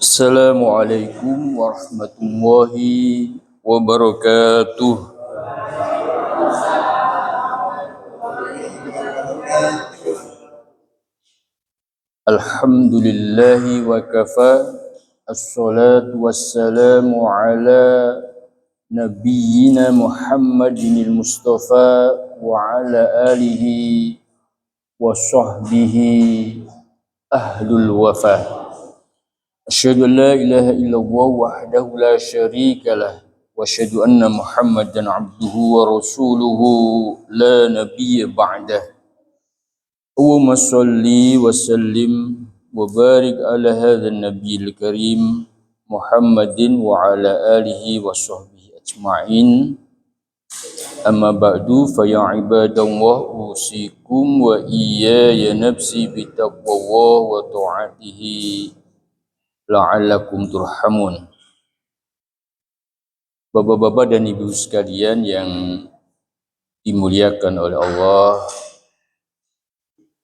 Assalamualaikum warahmatullahi wabarakatuh. Alhamdulillahi wa kafa. Assalatu wassalamu ala nabiyyina Muhammadinil Mustafa wa ala alihi wa sahbihi ahlul wafa. Asyhadu an la ilaha illallah wahdahu la syarika lah wa asyhadu anna Muhammadan abduhu wa rasuluhu la nabiyya ba'dah. Allahumma shalli wa sallim wa barik ala hadzal nabiyil karim Muhammadin wa ala alihi wa sahbihi ajma'in. Amma ba'du fa ya ibadallah usikum wa iyaya nafsi bitaqwallah wa ta'atihi la'allakum turhamun. Bapak-bapak dan ibu sekalian yang dimuliakan oleh Allah,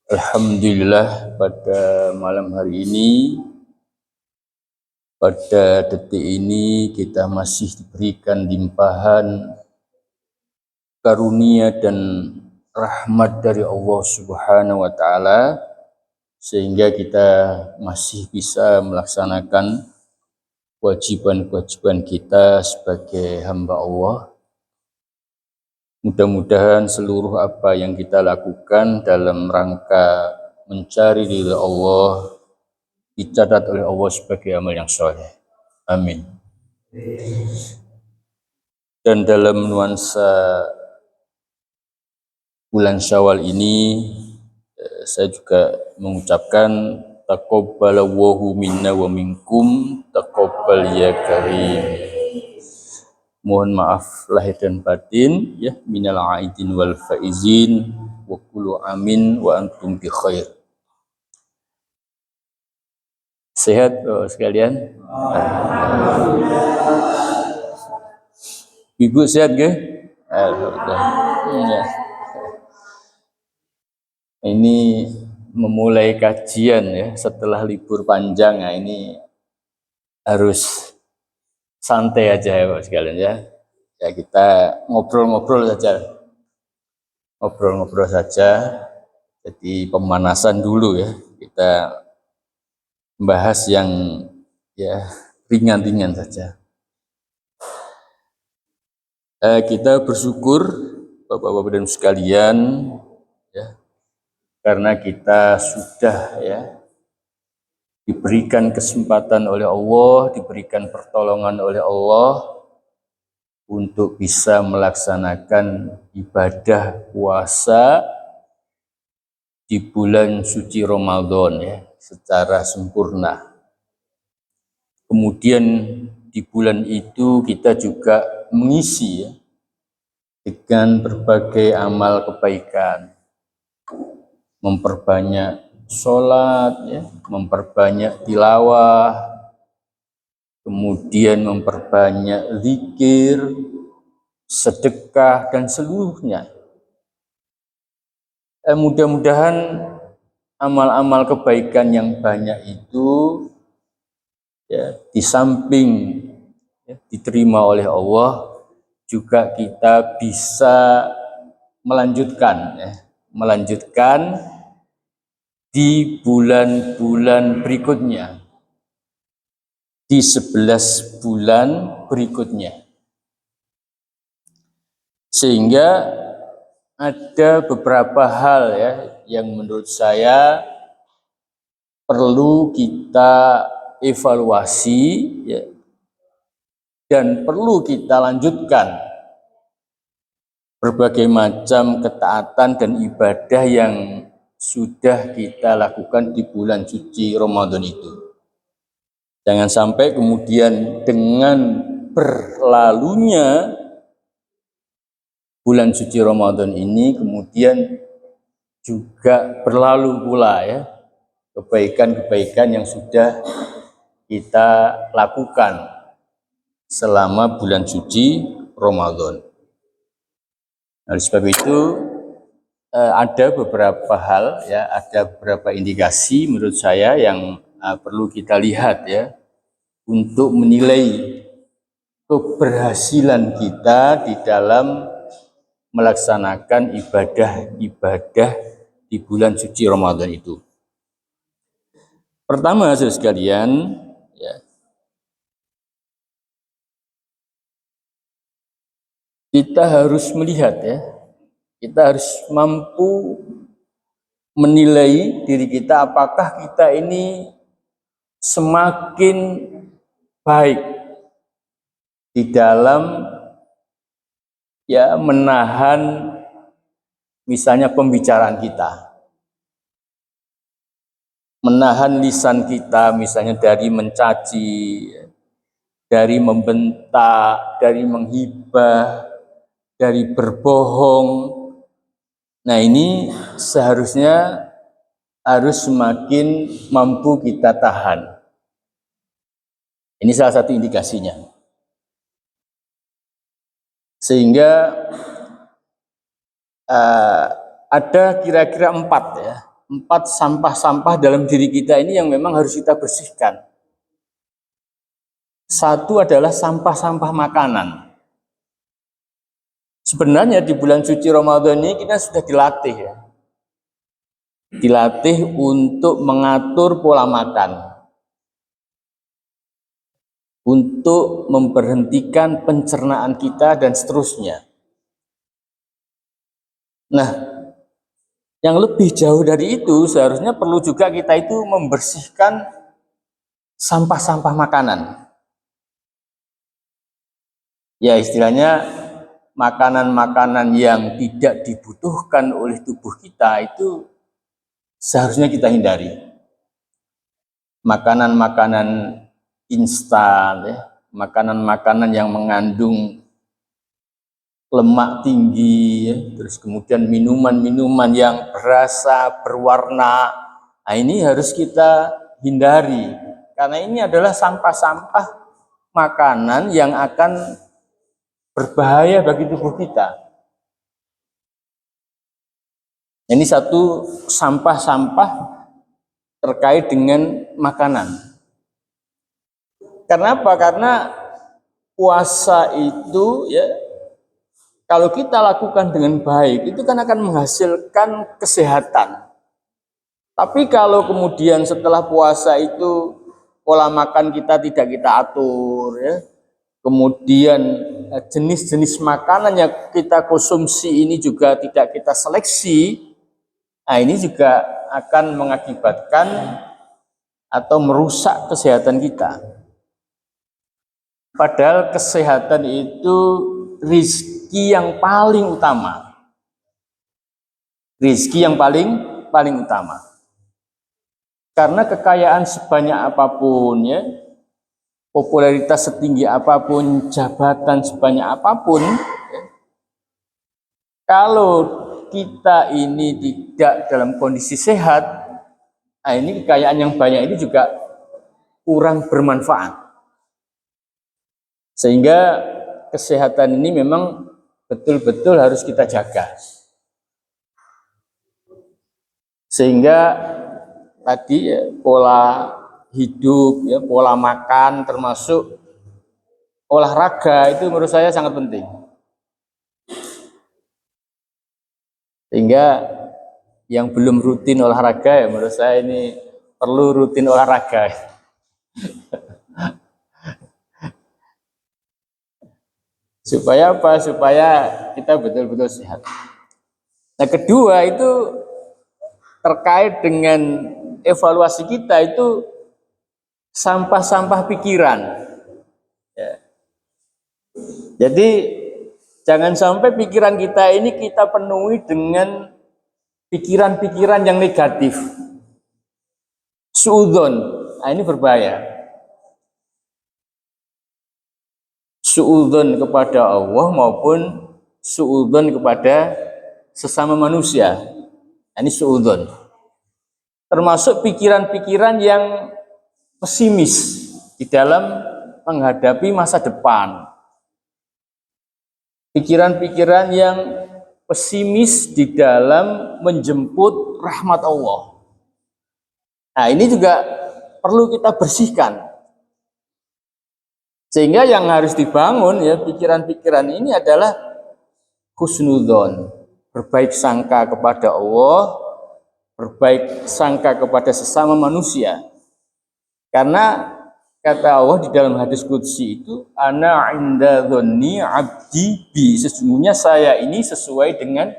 alhamdulillah pada malam hari ini, pada detik ini kita masih diberikan limpahan karunia dan rahmat dari Allah Subhanahu wa taala sehingga kita masih bisa melaksanakan kewajiban-kewajiban kita sebagai hamba Allah. Mudah-mudahan seluruh apa yang kita lakukan dalam rangka mencari ridha Allah dicatat oleh Allah sebagai amal yang soleh. Amin. Dan dalam nuansa bulan Syawal ini, saya juga mengucapkan taqabbalallahu minna wa minkum taqabbal ya karim. Mohon maaf lahir dan batin ya, minal aidin wal faizin wa kullu amin wa antum bi khair. Sehat sekalian? Ibu sehat ke? Alhamdulillah. Ini memulai kajian ya setelah libur panjang. Nah, ini harus santai aja ya Pak sekalian ya. Ya kita ngobrol-ngobrol saja. Ngobrol-ngobrol saja. Jadi pemanasan dulu ya. Kita membahas yang ya ringan-ringan saja. Kita bersyukur Bapak-bapak dan sekalian ya, karena kita sudah ya diberikan kesempatan oleh Allah, diberikan pertolongan oleh Allah untuk bisa melaksanakan ibadah puasa di bulan suci Ramadan ya secara sempurna. Kemudian di bulan itu kita juga mengisi ya dengan berbagai amal kebaikan, memperbanyak sholat ya, memperbanyak tilawah, kemudian memperbanyak zikir, sedekah dan seluruhnya. Mudah-mudahan amal-amal kebaikan yang banyak itu ya, di samping ya, diterima oleh Allah, juga kita bisa melanjutkan di bulan-bulan berikutnya, di 11 bulan berikutnya. Sehingga ada beberapa hal ya yang menurut saya perlu kita evaluasi ya, dan perlu kita lanjutkan berbagai macam ketaatan dan ibadah yang sudah kita lakukan di bulan suci Ramadan itu. Jangan sampai kemudian dengan berlalunya bulan suci Ramadan ini kemudian juga berlalu pula ya kebaikan-kebaikan yang sudah kita lakukan selama bulan suci Ramadan. Oleh sebab itu ada beberapa hal ya, ada beberapa indikasi menurut saya yang perlu kita lihat ya untuk menilai keberhasilan kita di dalam melaksanakan ibadah-ibadah di bulan suci Ramadan itu. Pertama, saudara sekalian, ya, kita harus melihat ya, kita harus mampu menilai diri kita apakah kita ini semakin baik di dalam ya menahan misalnya pembicaraan kita, menahan lisan kita misalnya dari mencaci, dari membentak, dari menghibah, dari berbohong. Nah, ini seharusnya harus semakin mampu kita tahan. Ini salah satu indikasinya. Sehingga ada kira-kira 4 ya. 4 sampah-sampah dalam diri kita ini yang memang harus kita bersihkan. Satu adalah sampah-sampah makanan. Sebenarnya di bulan suci Ramadan ini kita sudah dilatih ya. Dilatih untuk mengatur pola makan. Untuk memberhentikan pencernaan kita dan seterusnya. Nah, yang lebih jauh dari itu seharusnya perlu juga kita itu membersihkan sampah-sampah makanan. Ya, istilahnya makanan-makanan yang tidak dibutuhkan oleh tubuh kita itu seharusnya kita hindari. Makanan-makanan instan, ya, makanan-makanan yang mengandung lemak tinggi, ya, terus kemudian minuman-minuman yang berasa, berwarna, nah ini harus kita hindari, karena ini adalah sampah-sampah makanan yang akan berbahaya bagi tubuh kita. Ini satu sampah-sampah terkait dengan makanan. Kenapa? Karena puasa itu ya kalau kita lakukan dengan baik itu kan akan menghasilkan kesehatan. Tapi kalau kemudian setelah puasa itu pola makan kita tidak kita atur ya. Kemudian jenis-jenis makanan yang kita konsumsi ini juga tidak kita seleksi. Nah, ini juga akan mengakibatkan atau merusak kesehatan kita. Padahal kesehatan itu rizki yang paling utama. Rizki yang paling utama. Karena kekayaan sebanyak apapun ya, popularitas setinggi apapun, jabatan sebanyak apapun, ya, kalau kita ini tidak dalam kondisi sehat, nah ini kekayaan yang banyak ini juga kurang bermanfaat. Sehingga kesehatan ini memang betul-betul harus kita jaga. Sehingga tadi ya, pola hidup, ya, pola makan, termasuk olahraga itu menurut saya sangat penting. Sehingga yang belum rutin olahraga ya menurut saya ini perlu rutin olahraga. Supaya apa? Supaya kita betul-betul sehat. Nah, kedua itu terkait dengan evaluasi kita itu sampah-sampah pikiran. Ya. Jadi jangan sampai pikiran kita ini kita penuhi dengan pikiran-pikiran yang negatif. Suudzon, nah ini berbahaya. Suudzon kepada Allah maupun suudzon kepada sesama manusia. Ini suudzon. Termasuk pikiran-pikiran yang pesimis di dalam menghadapi masa depan. Pikiran-pikiran yang pesimis di dalam menjemput rahmat Allah. Nah, ini juga perlu kita bersihkan. Sehingga yang harus dibangun ya pikiran-pikiran ini adalah husnudzon, berbaik sangka kepada Allah, berbaik sangka kepada sesama manusia. Karena kata Allah di dalam hadis qudsi itu, ana inda dzanni abdi bi, sesungguhnya saya ini sesuai dengan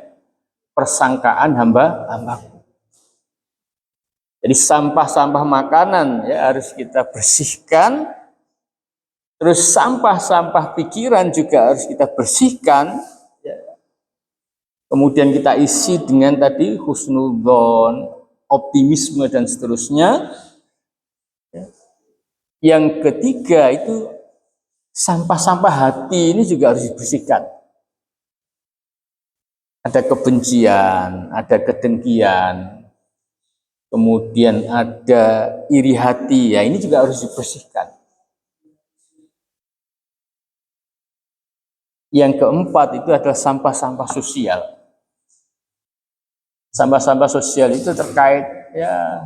persangkaan hamba-hambaku. Jadi sampah-sampah makanan ya harus kita bersihkan. Terus sampah-sampah pikiran juga harus kita bersihkan. Ya. Kemudian kita isi dengan tadi husnudzon, optimisme dan seterusnya. Ya. Yang ketiga itu sampah-sampah hati ini juga harus dibersihkan. Ada kebencian, ada kedengkian, kemudian ada iri hati. Ya ini juga harus dibersihkan. Yang keempat itu adalah sampah-sampah sosial. Sampah-sampah sosial itu terkait ya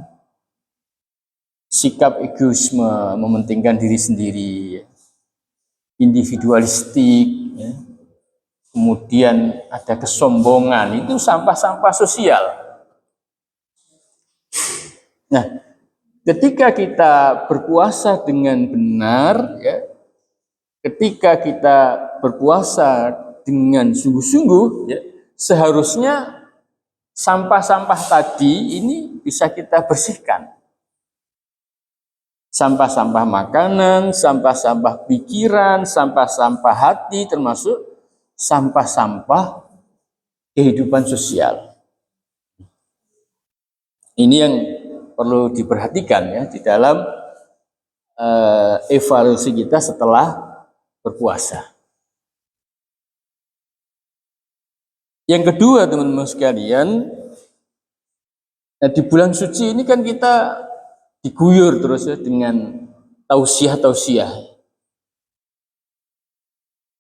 sikap egoisme, mementingkan diri sendiri, individualistik, ya. Kemudian ada kesombongan, itu sampah-sampah sosial. Nah, ketika kita berpuasa dengan benar, ya, ketika kita berpuasa dengan sungguh-sungguh, ya, seharusnya sampah-sampah tadi ini bisa kita bersihkan. Sampah-sampah makanan, sampah-sampah pikiran, sampah-sampah hati, termasuk sampah-sampah kehidupan sosial. Ini yang perlu diperhatikan ya di dalam evaluasi kita setelah berpuasa. Yang kedua teman-teman sekalian, di bulan suci ini kan kita diguyur terus ya dengan tausiah-tausiah.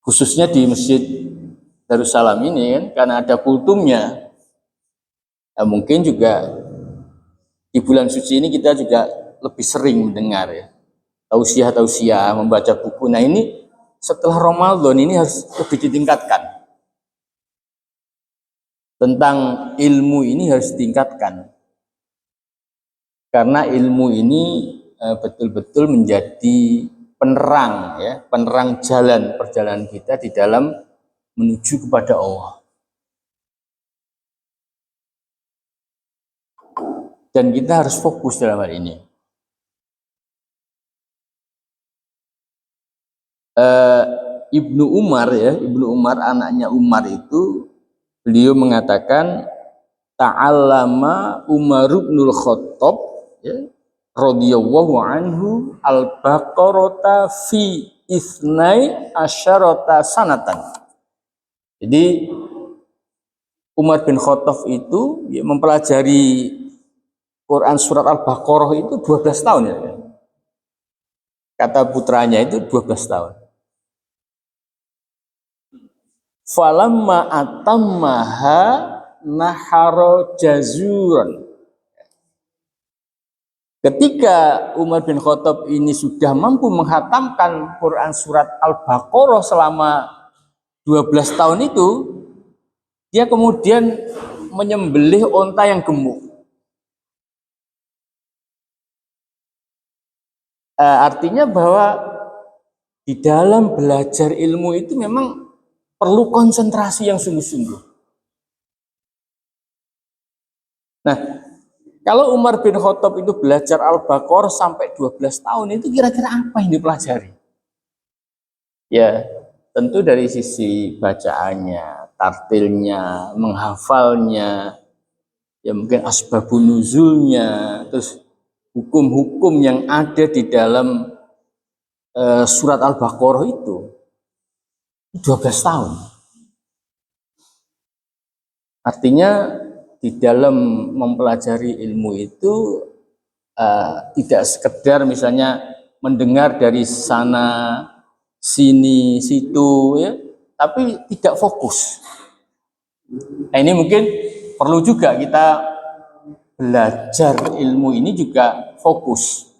Khususnya di Masjid Darussalam ini kan karena ada kultumnya. Ya, mungkin juga di bulan suci ini kita juga lebih sering mendengar ya tausiah-tausiah, membaca buku. Nah ini setelah Ramadan ini harus lebih ditingkatkan. Tentang ilmu ini harus ditingkatkan. Karena ilmu ini betul-betul menjadi penerang ya, penerang jalan perjalanan kita di dalam menuju kepada Allah. Dan kita harus fokus dalam hal ini. Ibnu Umar ya, Ibnu Umar anaknya Umar itu beliau mengatakan ta'allama Umar bin Khattab ya, radhiyallahu anhu al-baqarata fi isnai asyarata sanatan. Jadi Umar bin Khattab itu ya, mempelajari Quran surat Al-Baqarah itu 12 tahun ya. Kata putranya itu 12 tahun. Falamma atammaha naharo jazuran. Ketika Umar bin Khattab ini sudah mampu menghatamkan Quran surat Al-Baqarah selama 12 tahun itu, dia kemudian menyembelih onta yang gemuk. Artinya bahwa di dalam belajar ilmu itu memang perlu konsentrasi yang sungguh-sungguh. Nah, kalau Umar bin Khattab itu belajar Al-Baqarah sampai 12 tahun, itu kira-kira apa yang dipelajari? Ya, tentu dari sisi bacaannya, tartilnya, menghafalnya, ya mungkin asbabun nuzulnya, terus hukum-hukum yang ada di dalam surat Al-Baqarah itu 12 tahun. Artinya di dalam mempelajari ilmu itu tidak sekedar misalnya mendengar dari sana, sini, situ, ya, tapi tidak fokus. Nah, ini mungkin perlu juga kita belajar ilmu ini juga fokus.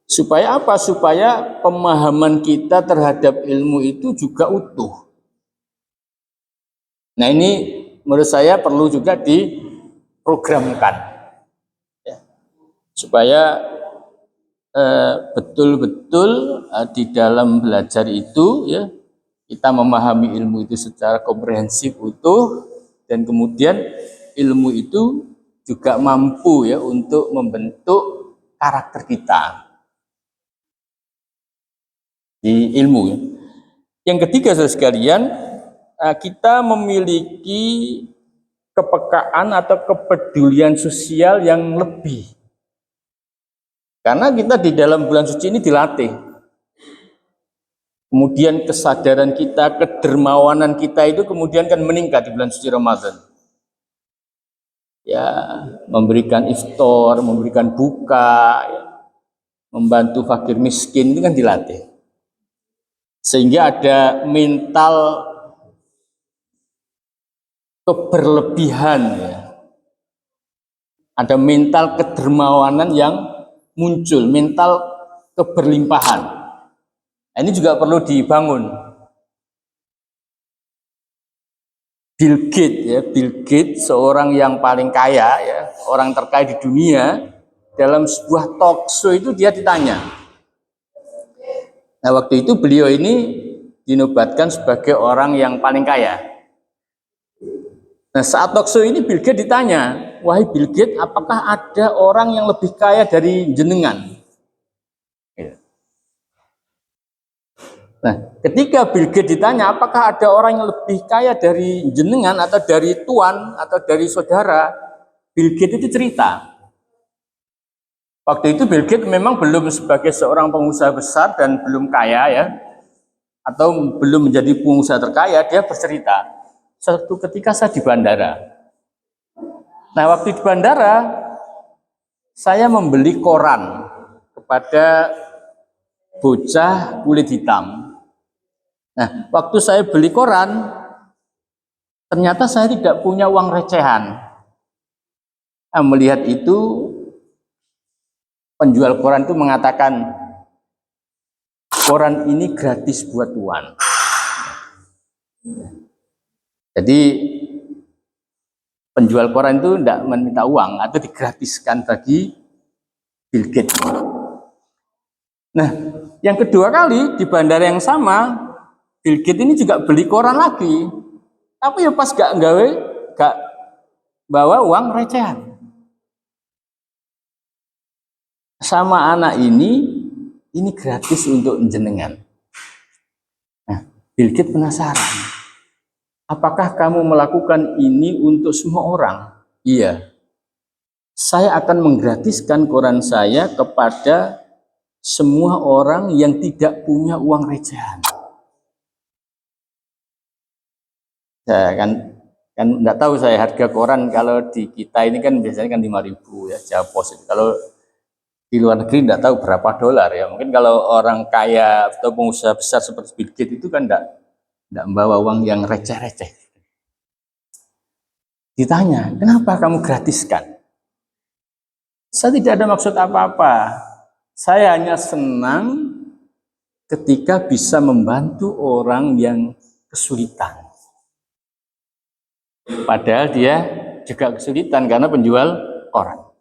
Supaya apa? Supaya pemahaman kita terhadap ilmu itu juga utuh. Nah, ini menurut saya perlu juga diprogramkan, ya, supaya betul-betul di dalam belajar itu, ya, kita memahami ilmu itu secara komprehensif utuh, dan kemudian ilmu itu juga mampu, ya, untuk membentuk karakter kita di ilmu, ya. Yang ketiga, saudara sekalian, kita memiliki kepekaan atau kepedulian sosial yang lebih. Karena kita di dalam bulan suci ini dilatih. Kemudian kesadaran kita, kedermawanan kita itu kemudian kan meningkat di bulan suci Ramadan. Ya, memberikan iftar, memberikan buka, ya, membantu fakir miskin, itu kan dilatih. Sehingga ada mental keberlebihan, ya. Ada mental kedermawanan yang muncul, mental keberlimpahan. Nah, ini juga perlu dibangun. Bill Gates, ya, Bill Gates, seorang yang paling kaya, ya, orang terkaya di dunia, dalam sebuah talk show itu dia ditanya. Nah, waktu itu beliau ini dinobatkan sebagai orang yang paling kaya. Nah, saat talk show ini Bill Gates ditanya, "Wahai Bill Gates, apakah ada orang yang lebih kaya dari jenengan?" Nah, ketika Bill Gates ditanya, apakah ada orang yang lebih kaya dari jenengan atau dari tuan atau dari saudara, Bill Gates itu cerita. Waktu itu Bill Gates memang belum sebagai seorang pengusaha besar dan belum kaya, ya, atau belum menjadi pengusaha terkaya. Dia bercerita, suatu ketika saya di bandara. Nah, waktu di bandara, saya membeli koran kepada bocah kulit hitam. Nah, waktu saya beli koran, ternyata saya tidak punya uang recehan. Nah, melihat itu, penjual koran itu mengatakan, koran ini gratis buat tuan. Jadi penjual koran itu tidak meminta uang atau digratiskan bagi Bill Gates. Nah, yang kedua kali di bandara yang sama, Bill Gates ini juga beli koran lagi. Tapi ya pas gak bawa uang recehan. Sama anak ini gratis untuk jenengan. Nah, Bill Gates penasaran. Apakah kamu melakukan ini untuk semua orang? Iya. Saya akan menggratiskan koran saya kepada semua orang yang tidak punya uang recehan. Saya kan nggak tahu saya harga koran kalau di kita ini kan biasanya kan 5.000, ya, Japos. Kalau di luar negeri nggak tahu berapa dolar, ya. Mungkin kalau orang kaya atau pengusaha besar seperti Bill Gates itu kan nggak membawa uang yang receh-receh. Ditanya, kenapa kamu gratiskan? Saya tidak ada maksud apa-apa. Saya hanya senang ketika bisa membantu orang yang kesulitan. Padahal dia juga kesulitan karena penjual koran.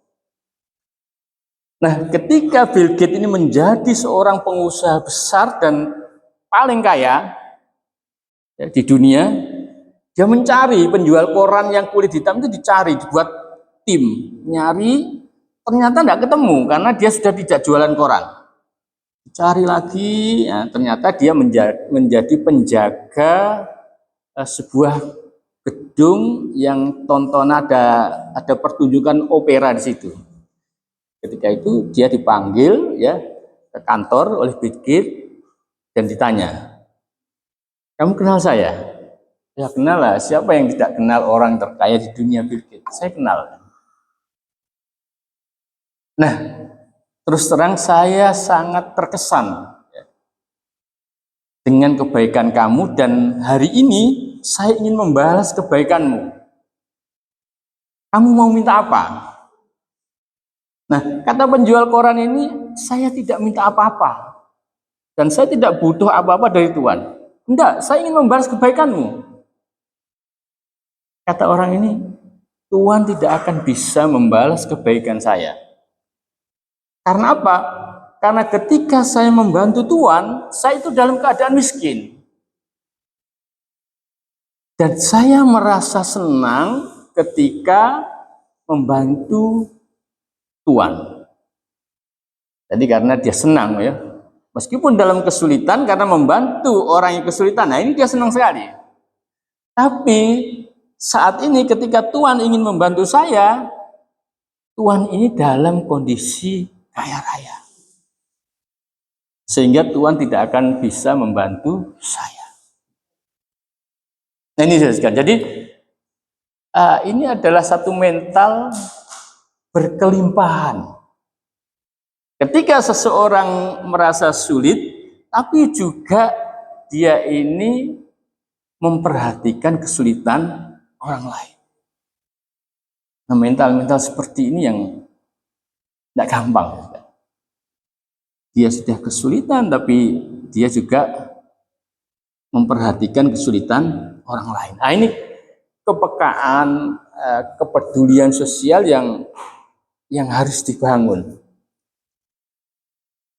Nah, ketika Bill Gates ini menjadi seorang pengusaha besar dan paling kaya, ya, di dunia, dia mencari penjual koran yang kulit hitam itu, dicari, dibuat tim, nyari, ternyata tidak ketemu karena dia sudah tidak jualan koran. Cari lagi, ya, ternyata dia menjadi penjaga sebuah gedung yang tonton ada pertunjukan opera di situ. Ketika itu dia dipanggil, ya, ke kantor oleh Bill Gates dan ditanya, kamu kenal saya? Ya kenal lah, siapa yang tidak kenal orang terkaya di dunia, Bill Gates? Saya kenal. Nah, terus terang saya sangat terkesan, ya, dengan kebaikan kamu, dan hari ini saya ingin membalas kebaikanmu. Kamu mau minta apa? Nah, kata penjual koran ini, saya tidak minta apa-apa. Dan saya tidak butuh apa-apa dari Tuhan. Enggak, saya ingin membalas kebaikanmu. Kata orang ini, Tuhan tidak akan bisa membalas kebaikan saya. Karena apa? Karena ketika saya membantu Tuhan, saya itu dalam keadaan miskin. Dan saya merasa senang ketika membantu Tuhan. Jadi karena dia senang ya. Meskipun dalam kesulitan, karena membantu orang yang kesulitan, nah ini dia senang sekali. Tapi saat ini ketika Tuhan ingin membantu saya, Tuhan ini dalam kondisi kaya raya. Sehingga Tuhan tidak akan bisa membantu saya. Nah ini saudara. Jadi ini adalah satu mental berkelimpahan. Ketika seseorang merasa sulit, tapi juga dia ini memperhatikan kesulitan orang lain. Nah, mental-mental seperti ini yang tidak gampang. Dia sudah kesulitan, tapi dia juga memperhatikan kesulitan orang lain. Nah, ini kepekaan, kepedulian sosial yang harus dibangun.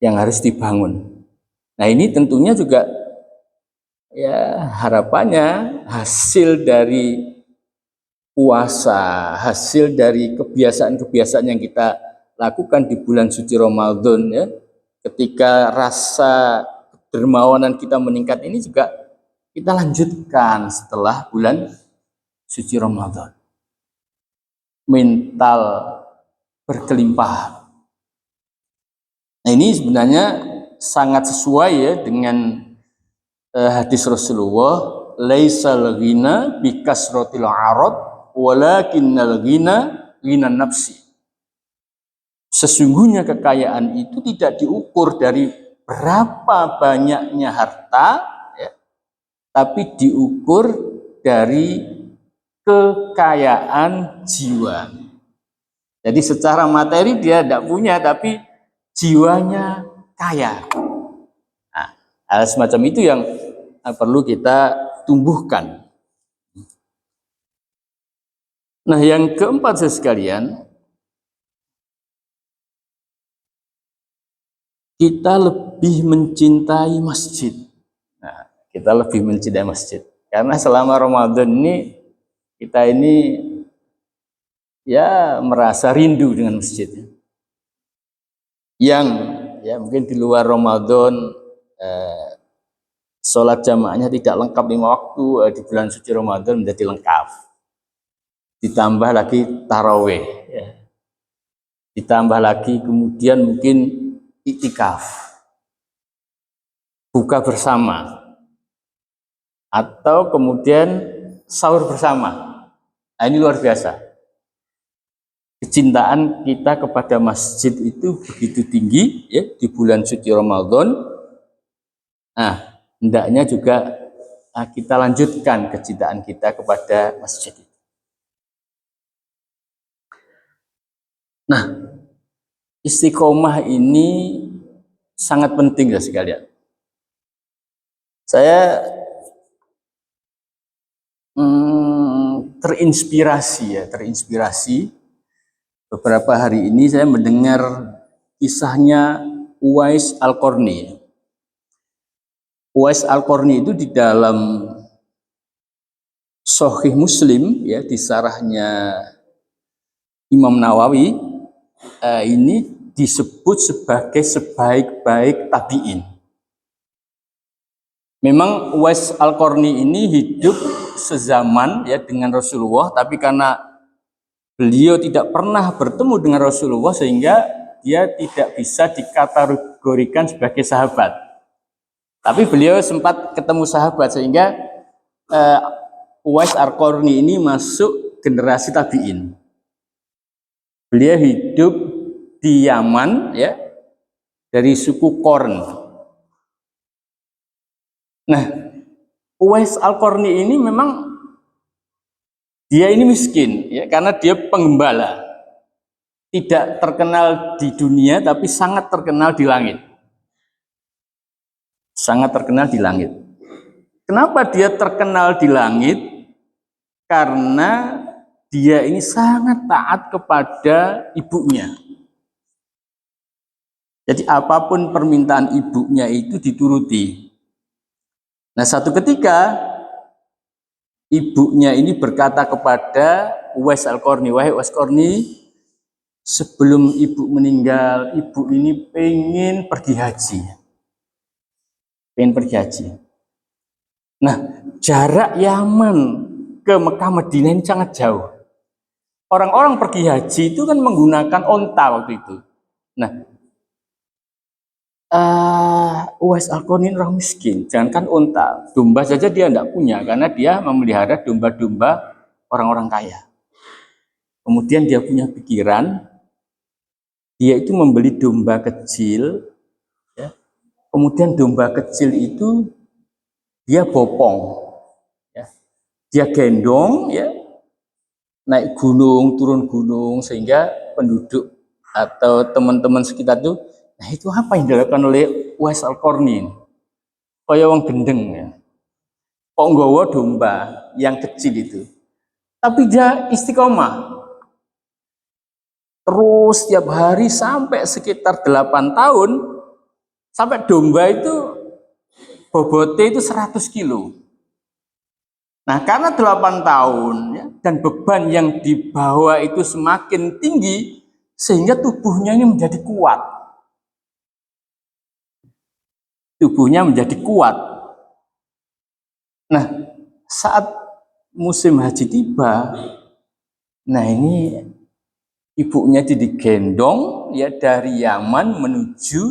Yang harus dibangun. Nah, ini tentunya juga ya harapannya hasil dari puasa, hasil dari kebiasaan-kebiasaan yang kita lakukan di bulan suci Ramadan ya. Ketika rasa dermawanan kita meningkat ini juga kita lanjutkan setelah bulan suci Ramadan. Mental berkelimpahan. Nah, ini sebenarnya sangat sesuai ya dengan hadis Rasulullah, laisal ghina bikasratil arad walakinnal ghina nafsi. Sesungguhnya kekayaan itu tidak diukur dari berapa banyaknya harta ya, tapi diukur dari kekayaan jiwa. Jadi secara materi dia tidak punya, tapi jiwanya kaya. Nah, hal semacam itu yang perlu kita tumbuhkan. Nah, yang keempat sekalian, kita lebih mencintai masjid. Nah, kita lebih mencintai masjid. Karena selama Ramadan ini, kita ini ya merasa rindu dengan masjid. Yang ya mungkin di luar Ramadan sholat jamaahnya tidak lengkap 5 waktu, di bulan suci Ramadan menjadi lengkap. Ditambah lagi taraweh, ya. Ditambah lagi kemudian mungkin iktikaf, buka bersama, atau kemudian sahur bersama. Nah, ini luar biasa. Kecintaan kita kepada masjid itu begitu tinggi ya di bulan suci Ramadan. Nah, hendaknya juga kita lanjutkan kecintaan kita kepada masjid. Nah, istiqomah ini sangat penting ya sekalian. Saya terinspirasi beberapa hari ini saya mendengar kisahnya Uwais Al-Qarni. Uwais Al-Qarni itu di dalam Sahih Muslim ya, di sarahnya Imam Nawawi ini disebut sebagai sebaik-baik tabi'in. Memang Uwais Al-Qarni ini hidup sezaman ya dengan Rasulullah, tapi karena beliau tidak pernah bertemu dengan Rasulullah sehingga dia tidak bisa dikategorikan sebagai sahabat. Tapi beliau sempat ketemu sahabat sehingga Uwais Al-Qarni ini masuk generasi tabi'in. Beliau hidup di Yaman ya, dari suku Qarn. Nah, Uwais Al-Qarni ini memang dia ini miskin ya, karena dia penggembala, tidak terkenal di dunia tapi sangat terkenal di langit. Sangat terkenal di langit. Kenapa dia terkenal di langit? Karena dia ini sangat taat kepada ibunya. Jadi apapun permintaan ibunya itu dituruti. Nah, satu ketika ibunya ini berkata kepada Uwais Al-Qarni, "Wahai Uwais Al-Qarni, sebelum ibu meninggal, ibu ini pengen pergi haji. Pengen pergi haji. Nah, jarak Yaman ke Mekah Madinah ini sangat jauh. Orang-orang pergi haji itu kan menggunakan onta waktu itu. Nah, Uwais Al-Qarni orang miskin, jangankan onta, domba saja dia tidak punya karena dia memelihara domba-domba orang-orang kaya. Kemudian dia punya pikiran, dia itu membeli domba kecil, ya. Kemudian domba kecil itu dia bopong, ya. Dia gendong, ya, naik gunung, turun gunung, sehingga penduduk atau teman-teman sekitar itu, nah itu apa yang dilakukan oleh Uwais Al-Qarni? Kaya wong gendeng ya. Kok nggawa domba yang kecil itu. Tapi dia istiqomah. Terus setiap hari sampai sekitar 8 tahun, sampai domba itu bobotnya itu 100 kilo. Nah, karena 8 tahun ya, dan beban yang dibawa itu semakin tinggi, sehingga tubuhnya ini menjadi kuat. Tubuhnya menjadi kuat. Nah, saat musim haji tiba, nah ini ibunya itu digendong ya dari Yaman menuju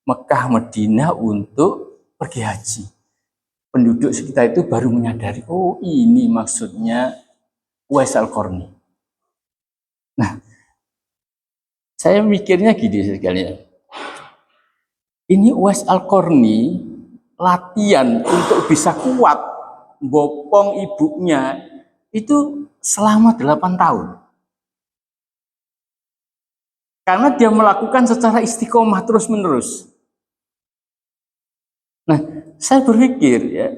Mekah Madinah untuk pergi haji. Penduduk sekitar itu baru menyadari, oh ini maksudnya Uwais Al-Qarni. Nah, saya mikirnya gini sekalian. Ini Uwais Al-Qarni latihan untuk bisa kuat bopong ibunya itu selama 8 tahun. Karena dia melakukan secara istiqomah terus-menerus. Nah, saya berpikir ya,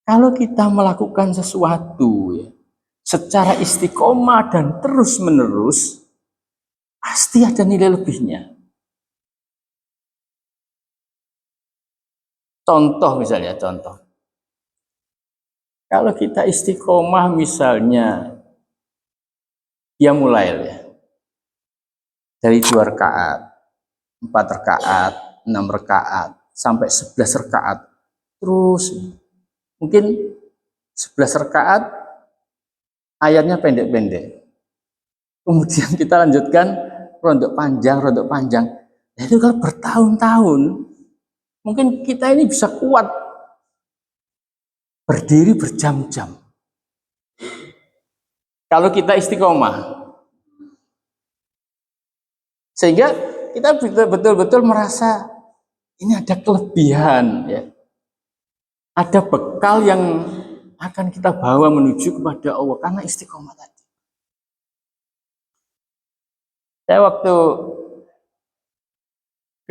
kalau kita melakukan sesuatu ya, secara istiqomah dan terus-menerus, pasti ada nilai lebihnya. Contoh misalnya, contoh. Kalau kita istiqomah misalnya, dia mulai ya, dari 2 rakaat, 4 rakaat, 6 rakaat, sampai 11 rakaat. Terus mungkin 11 rakaat ayatnya pendek-pendek. Kemudian kita lanjutkan rontok panjang, rontok panjang. Nah, itu kalau bertahun-tahun, mungkin kita ini bisa kuat berdiri berjam-jam. Kalau kita istiqomah. Sehingga kita betul-betul merasa ini ada kelebihan ya. Ada bekal yang akan kita bawa menuju kepada Allah karena istiqomah tadi. Saya waktu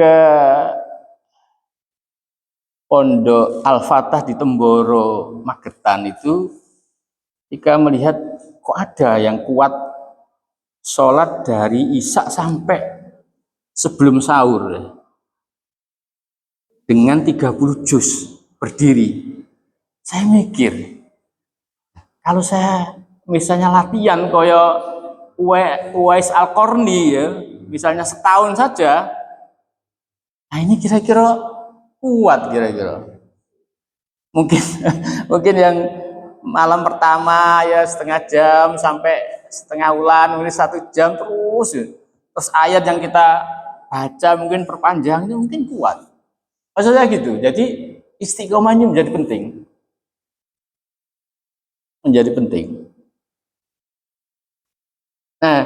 ke Pondok Al-Fatah di Temboro, Magetan itu, jika melihat kok ada yang kuat sholat dari Isya sampai sebelum sahur dengan 30 juz berdiri. Saya mikir, kalau saya misalnya latihan koyo Uwais Al-Qarni ya, misalnya setahun saja, nah ini kira-kira kuat kira-kira. Mungkin mungkin yang malam pertama ya setengah jam sampai setengah bulan, mungkin 1 jam terus ya. Terus ayat yang kita baca mungkin perpanjangnya mungkin kuat. Maksudnya gitu. Jadi istiqomahnya menjadi penting. Menjadi penting. Nah,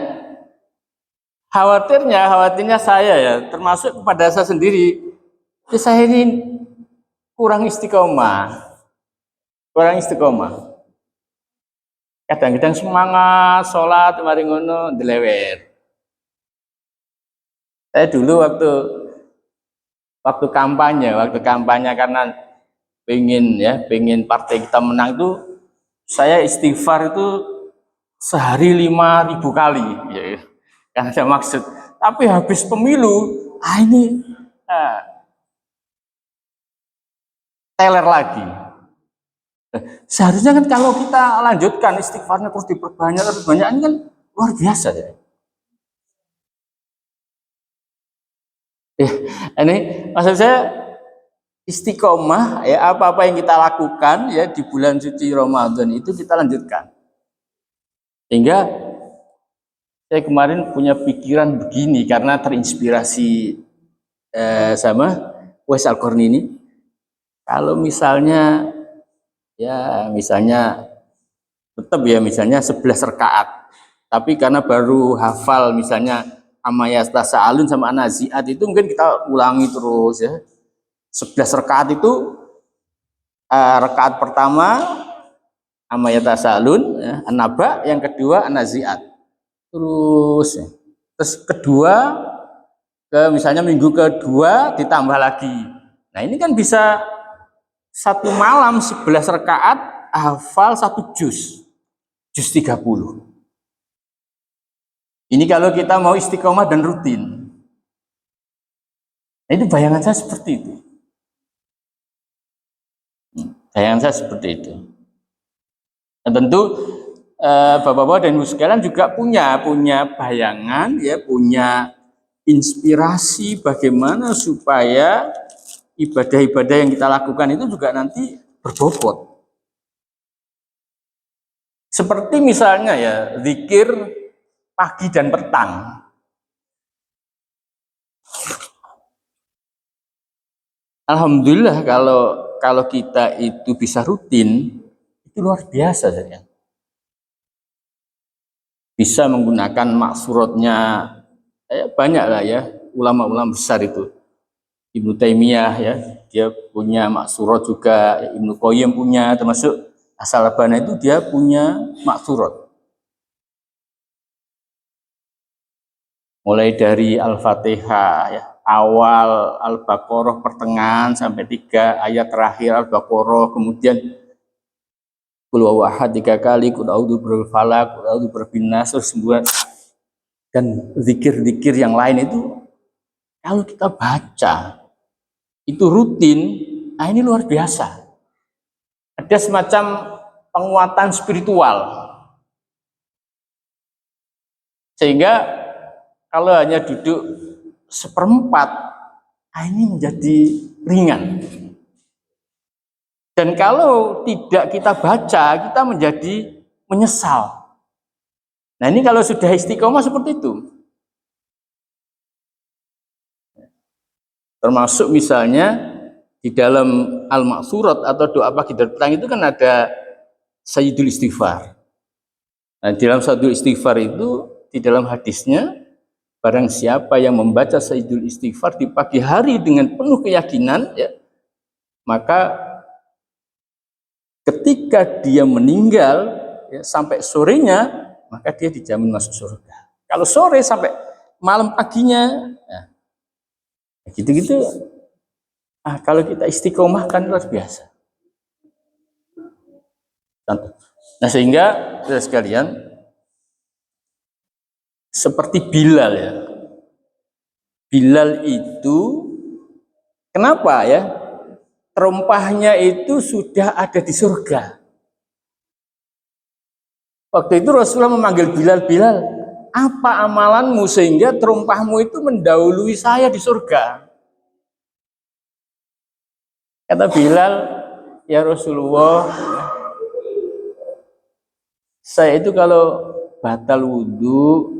khawatirnya saya ya, termasuk kepada saya sendiri, saya ini kurang istiqomah. Kurang istiqomah. Kadang-kadang semangat sholat mari ngono delewer. Saya dulu waktu kampanye karena pengen partai kita menang itu, saya istighfar itu sehari 5.000 kali, ya, kan ada maksud. Tapi habis pemilu, ini teler lagi. Seharusnya kan kalau kita lanjutkan istighfarnya terus diperbanyak, ini kan luar biasa ya. Ini maksud saya istiqomah ya, apa-apa yang kita lakukan ya di bulan suci Ramadan itu kita lanjutkan. Sehingga saya kemarin punya pikiran begini karena terinspirasi sama Uwais Al-Qarni ini. Kalau misalnya tetap ya misalnya 11 rakaat, tapi karena baru hafal misalnya Amayas Tasa'alun sama An-Nazi'at itu mungkin kita ulangi terus ya. 11 rakaat itu rakaat pertama Amayas Tasa'alun ya, An-Naba, yang kedua An-Nazi'at. Terus kedua misalnya minggu kedua ditambah lagi. Nah, ini kan bisa satu malam 11 rakaat hafal 1 juz 30. Ini kalau kita mau istiqomah dan rutin. Nah, itu bayangan saya seperti itu. Bayangan saya seperti itu. Nah, tentu Bapak-bapak dan Ibu sekalian juga punya bayangan ya, punya inspirasi bagaimana supaya ibadah-ibadah yang kita lakukan itu juga nanti berbobot. Seperti misalnya ya, zikir pagi dan petang. Alhamdulillah kalau kita itu bisa rutin, itu luar biasa saja. Bisa menggunakan maksurotnya, banyak lah ya, ulama-ulama besar itu. Ibnu Taimiyah ya, dia punya maksurot juga, Ibnu Qayyim punya, termasuk As-Salabana itu dia punya maksurot. Mulai dari Al-Fatihah ya, awal Al-Baqarah pertengahan sampai 3 ayat terakhir Al-Baqarah, kemudian Qul huwallahu ahad 3 kali, Qul a'udzu birabbil falaq, Qul a'udzu birabbin nas, dan zikir-zikir yang lain itu kalau kita baca itu rutin, nah ini luar biasa. Ada semacam penguatan spiritual. Sehingga kalau hanya duduk 1/4, ini menjadi ringan. Dan kalau tidak kita baca, kita menjadi menyesal. Nah, ini kalau sudah istiqomah seperti itu. Termasuk misalnya di dalam Al-Maksurat atau doa pagi dan petang itu kan ada Sayyidul Istighfar. Nah, di dalam Sayyidul Istighfar itu, di dalam hadisnya, barang siapa yang membaca Sayyidul Istighfar di pagi hari dengan penuh keyakinan, ya, maka ketika dia meninggal ya, sampai sorenya, maka dia dijamin masuk surga. Kalau sore sampai malam paginya, ya, gitu-gitu. Kalau kita istiqomah kan luar biasa. Nah, sehingga sekalian seperti Bilal ya. Bilal itu kenapa ya? Terompahnya itu sudah ada di surga. Waktu itu Rasulullah memanggil Bilal, Bilal, apa amalanmu sehingga terompahmu itu mendahului saya di surga? Kata Bilal, ya Rasulullah, saya itu kalau batal wudhu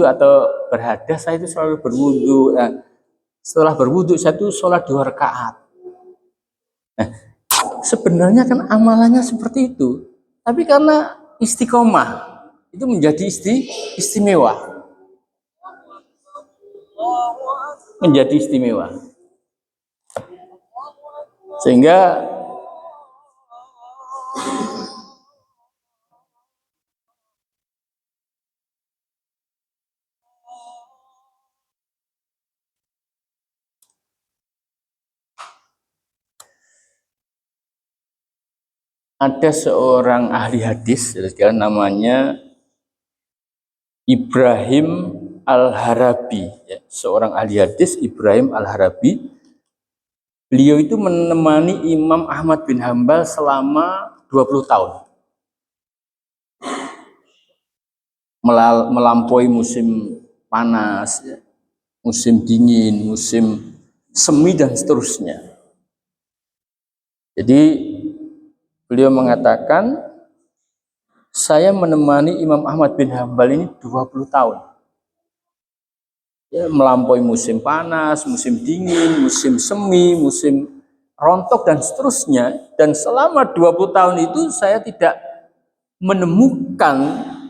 atau berhadas, saya itu selalu berwudhu. Setelah berwudhu saya itu sholat 2 rakaat. Nah, sebenarnya kan amalannya seperti itu, tapi karena istiqomah itu menjadi istimewa, menjadi istimewa. Sehingga ada seorang ahli hadis, namanya Ibrahim Al-Harabi, ya, seorang ahli hadis Ibrahim Al-Harabi. Beliau itu menemani Imam Ahmad bin Hambal selama 20 tahun. Melampaui musim panas, ya, musim dingin, musim semi dan seterusnya. Jadi beliau mengatakan, saya menemani Imam Ahmad bin Hambal ini 20 tahun. Ya, melampaui musim panas, musim dingin, musim semi, musim rontok dan seterusnya. Dan selama 20 tahun itu saya tidak menemukan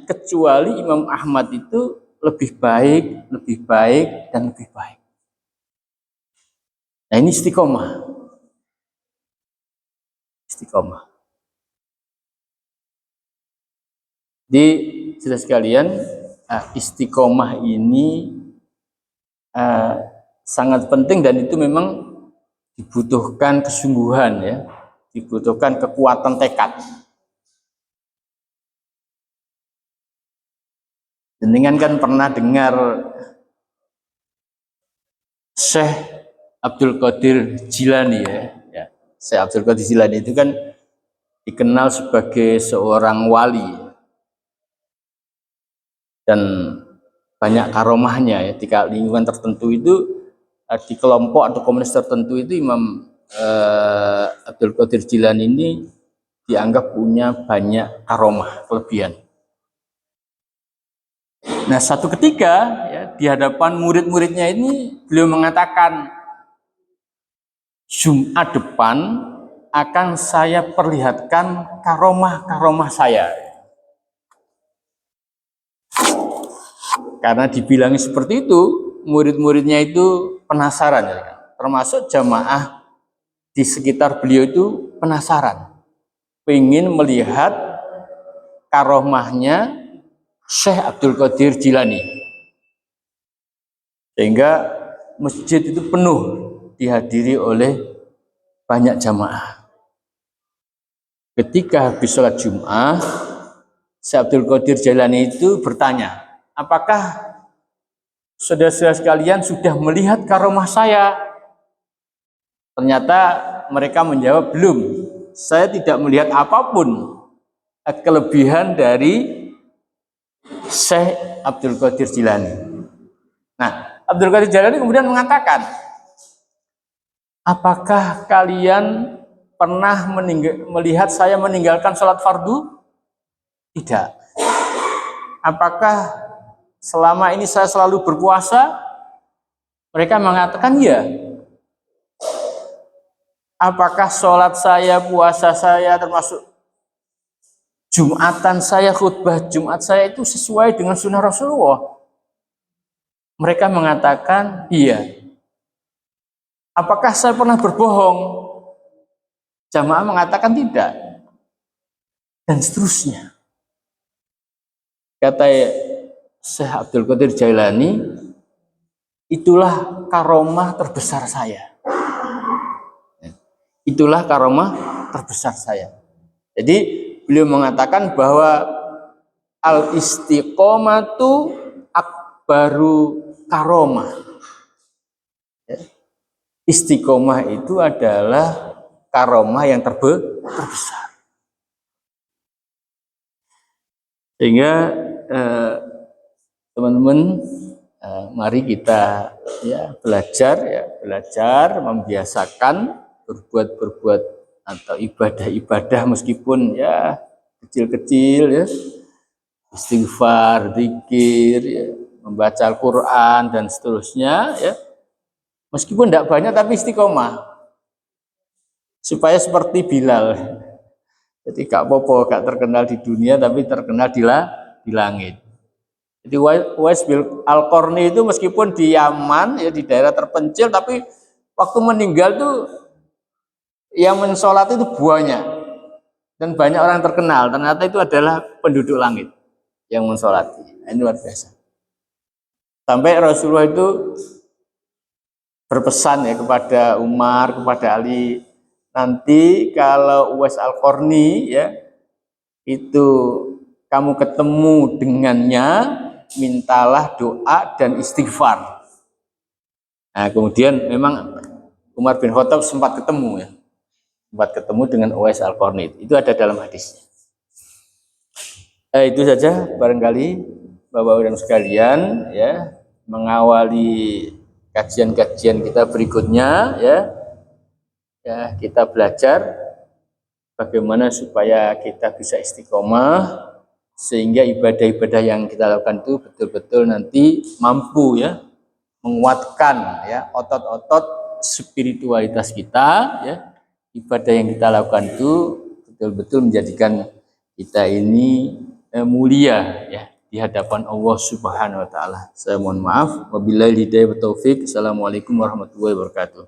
kecuali Imam Ahmad itu lebih baik, dan lebih baik. Nah, ini istiqomah. Istiqomah. Jadi, saudara sekalian, istiqomah ini sangat penting dan itu memang dibutuhkan kesungguhan, ya, dibutuhkan kekuatan tekad. Jenengan kan pernah dengar Syekh Abdul Qadir Jilani, ya. Syekh Abdul Qadir Jilani itu kan dikenal sebagai seorang wali dan banyak karomahnya, ya. Di lingkungan tertentu itu, di kelompok atau komunitas tertentu itu, Imam Abdul Qadir Jilani ini dianggap punya banyak karomah, kelebihan. Nah, satu ketika, ya, di hadapan murid-muridnya ini beliau mengatakan, Jumat depan akan saya perlihatkan karomah-karomah saya. Karena dibilangi seperti itu, murid-muridnya itu penasaran, ya, termasuk jamaah di sekitar beliau itu penasaran, pengen melihat karomahnya Syekh Abdul Qadir Jilani. Sehingga masjid itu penuh dihadiri oleh banyak jamaah. Ketika habis sholat Jum'ah, Syekh Abdul Qadir Jilani itu bertanya, apakah saudara-saudara sekalian sudah melihat karomah saya? Ternyata mereka menjawab, belum. Saya tidak melihat apapun kelebihan dari Syekh Abdul Qadir Jilani. Nah, Abdul Qadir Jilani kemudian mengatakan, apakah kalian pernah melihat saya meninggalkan sholat fardu? Tidak. Apakah selama ini saya selalu berpuasa? Mereka mengatakan ya. Apakah sholat saya, puasa saya, termasuk Jumatan saya, khutbah Jumat saya itu sesuai dengan sunnah Rasulullah? Mereka mengatakan iya. Apakah saya pernah berbohong? Jamaah mengatakan tidak. Dan seterusnya. Kata Syekh Abdul Qadir Jailani, itulah karomah terbesar saya. Itulah karomah terbesar saya. Jadi beliau mengatakan bahwa al-istiqomatu akbaru karomah. Istiqomah itu adalah karomah yang terbesar. Sehingga teman-teman, mari kita, ya, belajar membiasakan berbuat atau ibadah meskipun ya kecil-kecil, ya, istighfar, zikir, ya, membaca Al-Quran dan seterusnya, ya, meskipun tidak banyak tapi istiqomah supaya seperti Bilal. Jadi gak apa-apa, gak terkenal di dunia tapi terkenal di langit. Jadi Uwais bin Al-Qarni itu meskipun di Yaman, ya, di daerah terpencil, tapi waktu meninggal tuh yang mensolati itu banyak dan banyak orang terkenal. Ternyata itu adalah penduduk langit yang mensolati. Ini luar biasa. Sampai Rasulullah itu berpesan ya kepada Umar, kepada Ali, nanti kalau Uwais Al-Qarni ya itu kamu ketemu dengannya, mintalah doa dan istighfar. Nah, kemudian memang Umar bin Khattab sempat ketemu ya. Sempat ketemu dengan Uwais Al-Qarni. Itu ada dalam hadisnya. Itu saja barangkali Bapak-Ibu dan sekalian ya, mengawali kajian-kajian kita berikutnya ya. Ya, kita belajar bagaimana supaya kita bisa istiqomah sehingga ibadah-ibadah yang kita lakukan itu betul-betul nanti mampu ya menguatkan ya otot-otot spiritualitas kita ya. Ibadah yang kita lakukan itu betul-betul menjadikan kita ini mulia ya di hadapan Allah Subhanahu wa taala. Saya mohon maaf. Wabillahi hidayah wa taufik. Assalamualaikum warahmatullahi wabarakatuh.